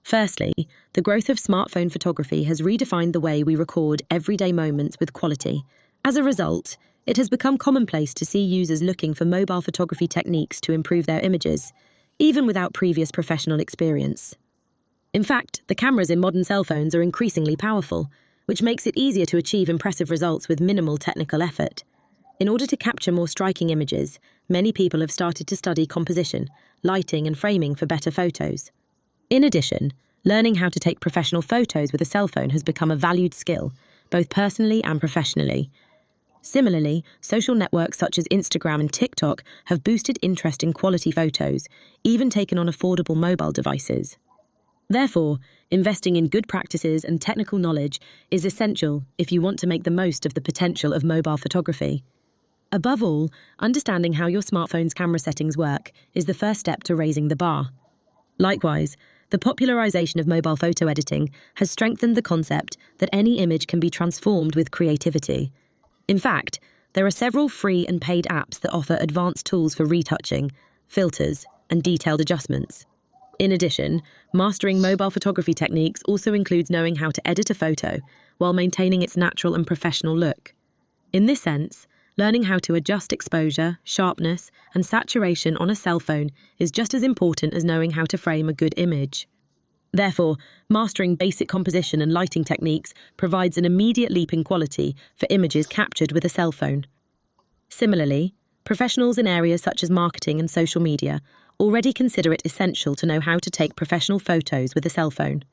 Firstly, the growth of smartphone photography has redefined the way we record everyday moments with quality. As a result, it has become commonplace to see users looking for mobile photography techniques to improve their images, even without previous professional experience. In fact, the cameras in modern cell phones are increasingly powerful, which makes it easier to achieve impressive results with minimal technical effort. In order to capture more striking images, many people have started to study composition, lighting, and framing for better photos. In addition, learning how to take professional photos with a cell phone has become a valued skill, both personally and professionally. Similarly, social networks such as Instagram and TikTok have boosted interest in quality photos, even taken on affordable mobile devices. Therefore, investing in good practices and technical knowledge is essential if you want to make the most of the potential of mobile photography. Above all, understanding how your smartphone's camera settings work is the first step to raising the bar. Likewise, the popularization of mobile photo editing has strengthened the concept that any image can be transformed with creativity. In fact, there are several free and paid apps that offer advanced tools for retouching, filters, and detailed adjustments. In addition, mastering mobile photography techniques also includes knowing how to edit a photo while maintaining its natural and professional look. In this sense, learning how to adjust exposure, sharpness, and saturation on a cell phone is just as important as knowing how to frame a good image. Therefore, mastering basic composition and lighting techniques provides an immediate leap in quality for images captured with a cell phone. Similarly, professionals in areas such as marketing and social media already consider it essential to know how to take professional photos with a cell phone.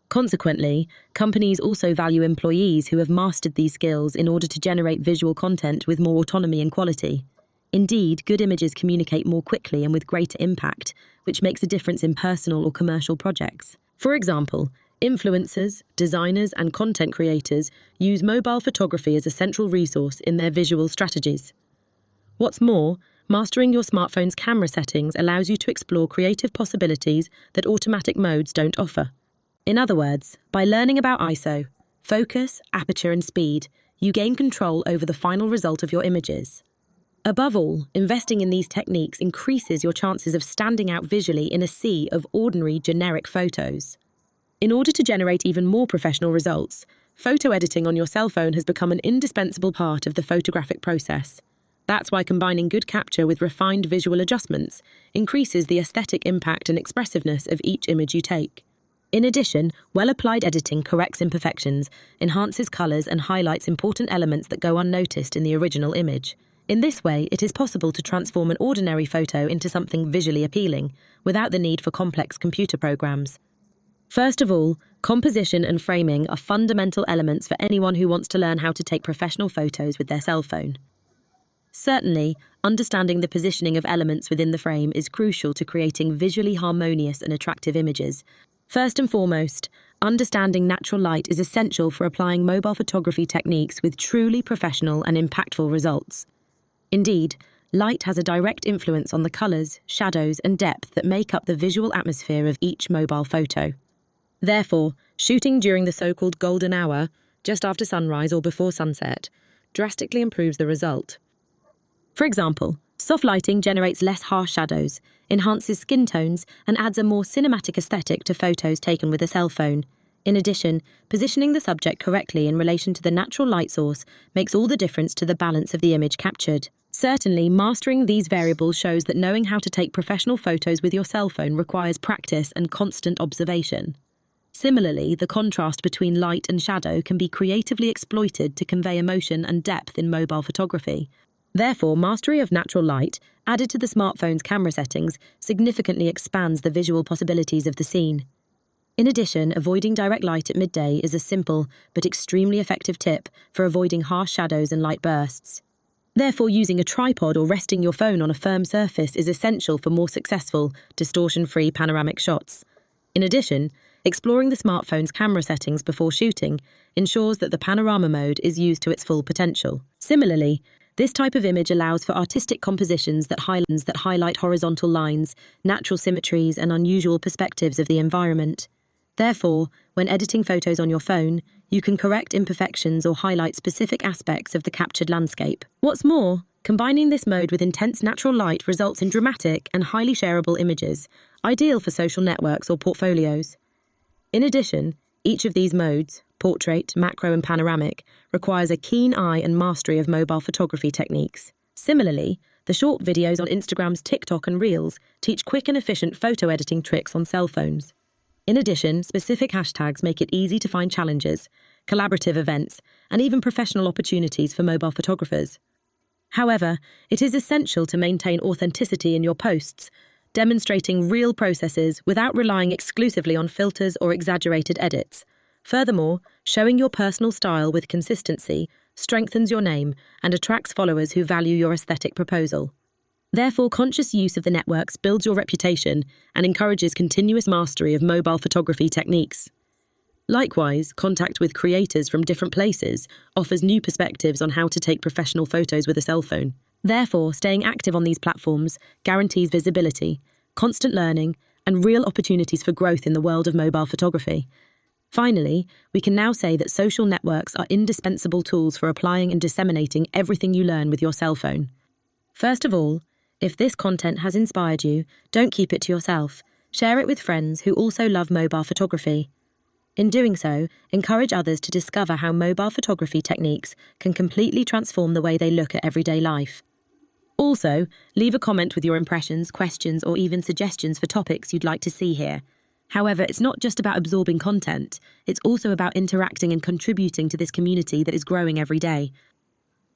Consequently, companies also value employees who have mastered these skills in order to generate visual content with more autonomy and quality. Indeed, good images communicate more quickly and with greater impact, which makes a difference in personal or commercial projects. For example, influencers, designers, and content creators use mobile photography as a central resource in their visual strategies. What's more, mastering your smartphone's camera settings allows you to explore creative possibilities that automatic modes don't offer. In other words, by learning about ISO, focus, aperture, and speed, you gain control over the final result of your images. Above all, investing in these techniques increases your chances of standing out visually in a sea of ordinary, generic photos. In order to generate even more professional results, photo editing on your cell phone has become an indispensable part of the photographic process. That's why combining good capture with refined visual adjustments increases the aesthetic impact and expressiveness of each image you take. In addition, well-applied editing corrects imperfections, enhances colors, and highlights important elements that go unnoticed in the original image. In this way, it is possible to transform an ordinary photo into something visually appealing, without the need for complex computer programs. First of all, composition and framing are fundamental elements for anyone who wants to learn how to take professional photos with their cell phone. Certainly, understanding the positioning of elements within the frame is crucial to creating visually harmonious and attractive images. First and foremost, understanding natural light is essential for applying mobile photography techniques with truly professional and impactful results. Indeed, light has a direct influence on the colors, shadows, and depth that make up the visual atmosphere of each mobile photo. Therefore, shooting during the so-called golden hour, just after sunrise or before sunset, drastically improves the result. For example, soft lighting generates less harsh shadows, enhances skin tones, and adds a more cinematic aesthetic to photos taken with a cell phone. In addition, positioning the subject correctly in relation to the natural light source makes all the difference to the balance of the image captured. Certainly, mastering these variables shows that knowing how to take professional photos with your cell phone requires practice and constant observation. Similarly, the contrast between light and shadow can be creatively exploited to convey emotion and depth in mobile photography. Therefore, mastery of natural light, added to the smartphone's camera settings, significantly expands the visual possibilities of the scene. In addition, avoiding direct light at midday is a simple but extremely effective tip for avoiding harsh shadows and light bursts. Therefore, using a tripod or resting your phone on a firm surface is essential for more successful, distortion-free panoramic shots. In addition, exploring the smartphone's camera settings before shooting ensures that the panorama mode is used to its full potential. Similarly, this type of image allows for artistic compositions that highlight horizontal lines, natural symmetries, and unusual perspectives of the environment. Therefore, when editing photos on your phone, you can correct imperfections or highlight specific aspects of the captured landscape. What's more, combining this mode with intense natural light results in dramatic and highly shareable images, ideal for social networks or portfolios. In addition, each of these modes, portrait, macro, and panoramic, requires a keen eye and mastery of mobile photography techniques. Similarly, the short videos on Instagram's TikTok and Reels teach quick and efficient photo editing tricks on cell phones. In addition, specific hashtags make it easy to find challenges, collaborative events, and even professional opportunities for mobile photographers. However, it is essential to maintain authenticity in your posts, demonstrating real processes without relying exclusively on filters or exaggerated edits. Furthermore, showing your personal style with consistency strengthens your name and attracts followers who value your aesthetic proposal. Therefore, conscious use of the networks builds your reputation and encourages continuous mastery of mobile photography techniques. Likewise, contact with creators from different places offers new perspectives on how to take professional photos with a cell phone. Therefore, staying active on these platforms guarantees visibility, constant learning, and real opportunities for growth in the world of mobile photography. Finally, we can now say that social networks are indispensable tools for applying and disseminating everything you learn with your cell phone. First of all, if this content has inspired you, don't keep it to yourself. Share it with friends who also love mobile photography. In doing so, encourage others to discover how mobile photography techniques can completely transform the way they look at everyday life. Also, leave a comment with your impressions, questions, or even suggestions for topics you'd like to see here. However, it's not just about absorbing content, it's also about interacting and contributing to this community that is growing every day.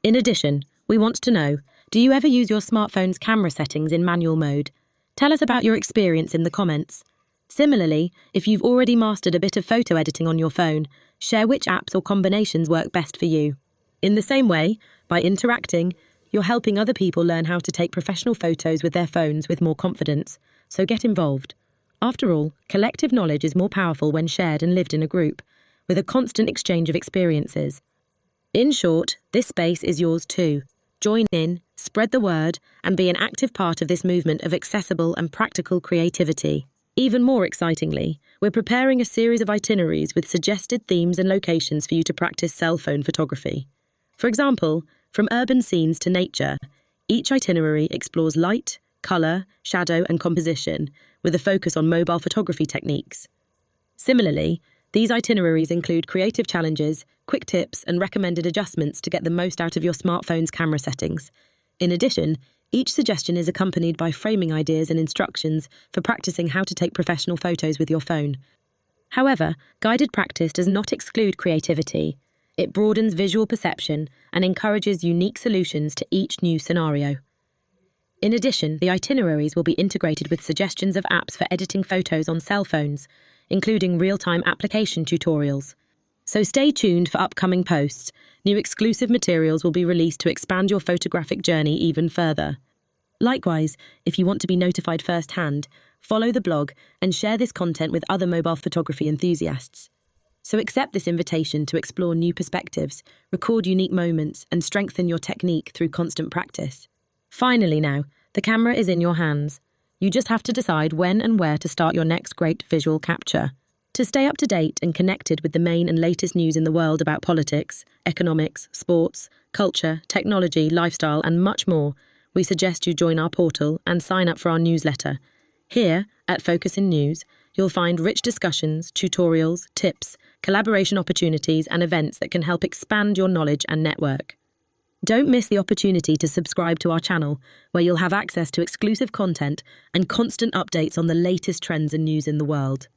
In addition, we want to know, do you ever use your smartphone's camera settings in manual mode? Tell us about your experience in the comments. Similarly, if you've already mastered a bit of photo editing on your phone, share which apps or combinations work best for you. In the same way, by interacting, you're helping other people learn how to take professional photos with their phones with more confidence, so get involved. After all, collective knowledge is more powerful when shared and lived in a group, with a constant exchange of experiences. In short, this space is yours too. Join in, spread the word, and be an active part of this movement of accessible and practical creativity. Even more excitingly, we're preparing a series of itineraries with suggested themes and locations for you to practice cell phone photography. For example, from urban scenes to nature, each itinerary explores light, colour, shadow, and composition, with a focus on mobile photography techniques. Similarly, these itineraries include creative challenges, quick tips, and recommended adjustments to get the most out of your smartphone's camera settings. In addition, each suggestion is accompanied by framing ideas and instructions for practicing how to take professional photos with your phone. However, guided practice does not exclude creativity. It broadens visual perception and encourages unique solutions to each new scenario. In addition, the itineraries will be integrated with suggestions of apps for editing photos on cell phones, including real-time application tutorials. So stay tuned for upcoming posts. New exclusive materials will be released to expand your photographic journey even further. Likewise, if you want to be notified firsthand, follow the blog and share this content with other mobile photography enthusiasts. So accept this invitation to explore new perspectives, record unique moments, and strengthen your technique through constant practice. Finally now, the camera is in your hands. You just have to decide when and where to start your next great visual capture. To stay up to date and connected with the main and latest news in the world about politics, economics, sports, culture, technology, lifestyle, and much more, we suggest you join our portal and sign up for our newsletter. Here, at Focus in News, you'll find rich discussions, tutorials, tips, collaboration opportunities, and events that can help expand your knowledge and network. Don't miss the opportunity to subscribe to our channel, where you'll have access to exclusive content and constant updates on the latest trends and news in the world.